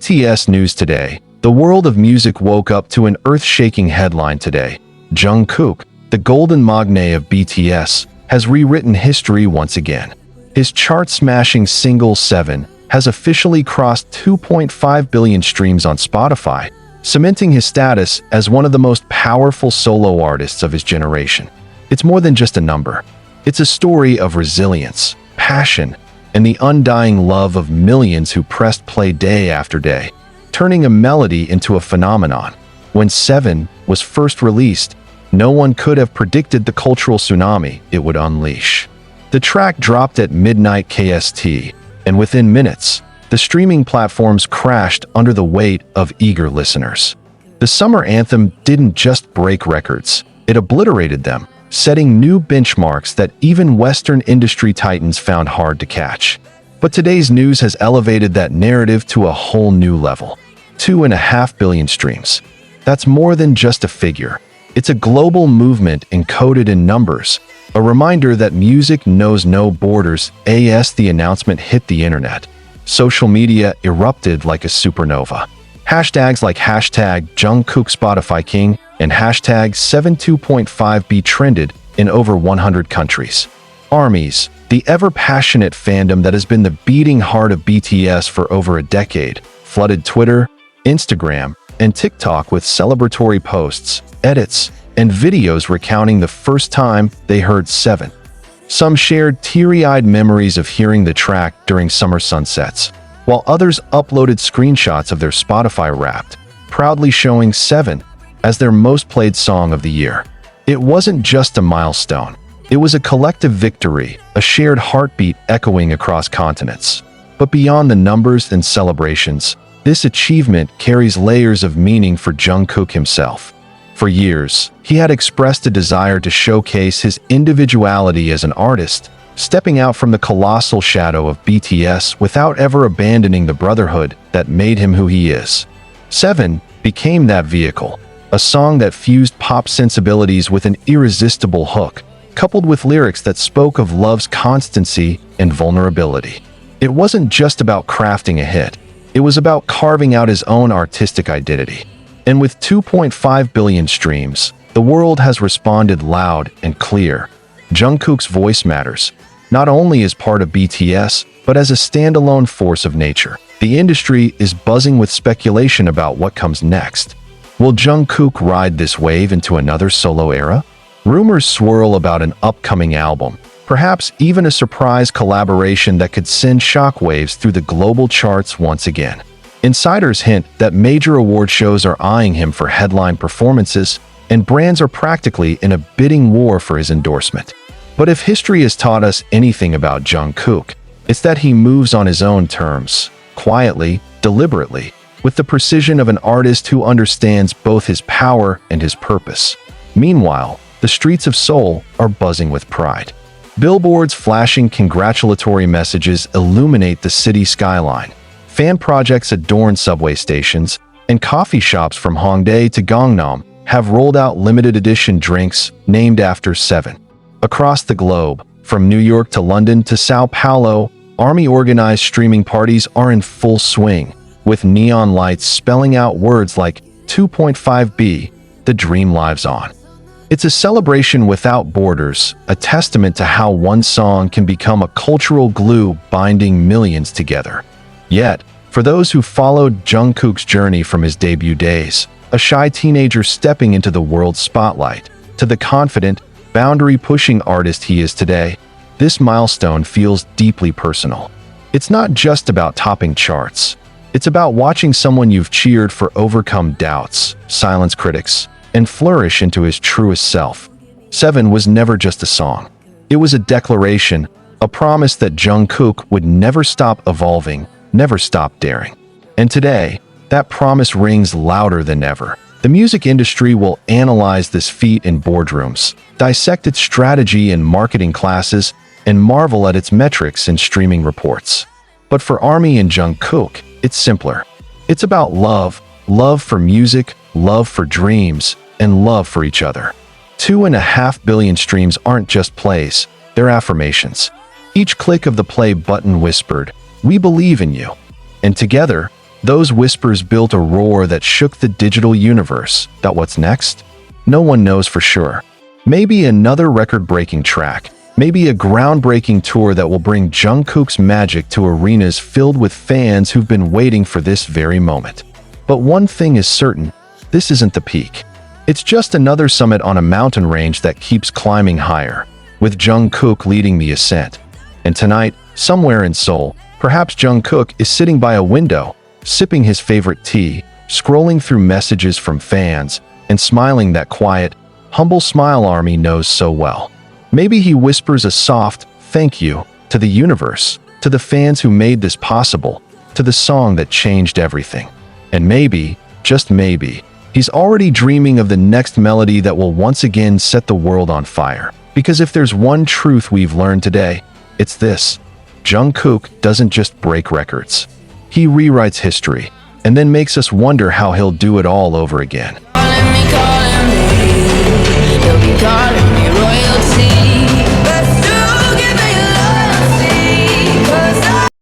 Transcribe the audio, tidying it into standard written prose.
BTS News Today. The world of music woke up to an earth-shaking headline today. Jungkook, the golden magne of BTS, has rewritten history once again. His chart-smashing single 7 has officially crossed 2.5 billion streams on Spotify, cementing his status as one of the most powerful solo artists of his generation. It's more than just a number. It's a story of resilience, passion, and the undying love of millions who pressed play day after day, turning a melody into a phenomenon. When 7 was first released, no one could have predicted the cultural tsunami it would unleash. The track dropped at midnight KST, and within minutes, the streaming platforms crashed under the weight of eager listeners. The summer anthem didn't just break records, it obliterated them, setting new benchmarks that even Western industry titans found hard to catch. But today's news has elevated that narrative to a whole new level. 2.5 billion streams. That's more than just a figure. It's a global movement encoded in numbers, a reminder that music knows no borders. As the announcement hit the internet, social media erupted like a supernova. Hashtags like hashtag Jungkook Spotify King and hashtag 72.5B trended in over 100 countries. Armies, the ever-passionate fandom that has been the beating heart of BTS for over a decade, flooded Twitter, Instagram, and TikTok with celebratory posts, edits, and videos recounting the first time they heard 7. Some shared teary-eyed memories of hearing the track during summer sunsets, while others uploaded screenshots of their Spotify Wrapped, proudly showing 7 as their most played song of the year. It wasn't just a milestone. It was a collective victory, a shared heartbeat echoing across continents. But beyond the numbers and celebrations, this achievement carries layers of meaning for Jungkook himself. For years, he had expressed a desire to showcase his individuality as an artist, stepping out from the colossal shadow of BTS without ever abandoning the brotherhood that made him who he is. 7 became that vehicle, a song that fused pop sensibilities with an irresistible hook, coupled with lyrics that spoke of love's constancy and vulnerability. It wasn't just about crafting a hit, it was about carving out his own artistic identity. And with 2.5 billion streams, the world has responded loud and clear. Jungkook's voice matters, not only as part of BTS, but as a standalone force of nature. The industry is buzzing with speculation about what comes next. Will Jungkook ride this wave into another solo era? Rumors swirl about an upcoming album, perhaps even a surprise collaboration that could send shockwaves through the global charts once again. Insiders hint that major award shows are eyeing him for headline performances, and brands are practically in a bidding war for his endorsement. But if history has taught us anything about Jungkook, it's that he moves on his own terms, quietly, deliberately, with the precision of an artist who understands both his power and his purpose. Meanwhile, the streets of Seoul are buzzing with pride. Billboards flashing congratulatory messages illuminate the city skyline. Fan projects adorn subway stations, and coffee shops from Hongdae to Gangnam have rolled out limited edition drinks named after 7. Across the globe, from New York to London to Sao Paulo, army-organized streaming parties are in full swing, with neon lights spelling out words like 2.5B, the dream lives on. It's a celebration without borders, a testament to how one song can become a cultural glue binding millions together. Yet, for those who followed Jungkook's journey from his debut days, a shy teenager stepping into the world's spotlight, to the confident, boundary-pushing artist he is today, this milestone feels deeply personal. It's not just about topping charts. It's about watching someone you've cheered for overcome doubts, silence critics, and flourish into his truest self. 7 was never just a song. It was a declaration, a promise that Jungkook would never stop evolving, never stop daring. And today, that promise rings louder than ever. The music industry will analyze this feat in boardrooms, dissect its strategy in marketing classes, and marvel at its metrics in streaming reports. But for ARMY and Jungkook, it's simpler. It's about love, love for music, love for dreams, and love for each other. 2.5 billion streams aren't just plays, they're affirmations. Each click of the play button whispered, "We believe in you." And together, Those whispers built a roar that shook the digital universe. That what's next? No one knows for sure. Maybe another record-breaking track. Maybe a groundbreaking tour that will bring Jungkook's magic to arenas filled with fans who've been waiting for this very moment. But one thing is certain, this isn't the peak. It's just another summit on a mountain range that keeps climbing higher, with Jungkook leading the ascent. And tonight, somewhere in Seoul, perhaps Jungkook is sitting by a window, sipping his favorite tea, scrolling through messages from fans, and smiling that quiet, humble smile ARMY knows so well. Maybe he whispers a soft thank you to the universe, to the fans who made this possible, to the song that changed everything. And maybe, just maybe, he's already dreaming of the next melody that will once again set the world on fire. Because if there's one truth we've learned today, it's this: Jungkook doesn't just break records. He rewrites history, and then makes us wonder how he'll do it all over again. Calling me, he'll be calling me royalty.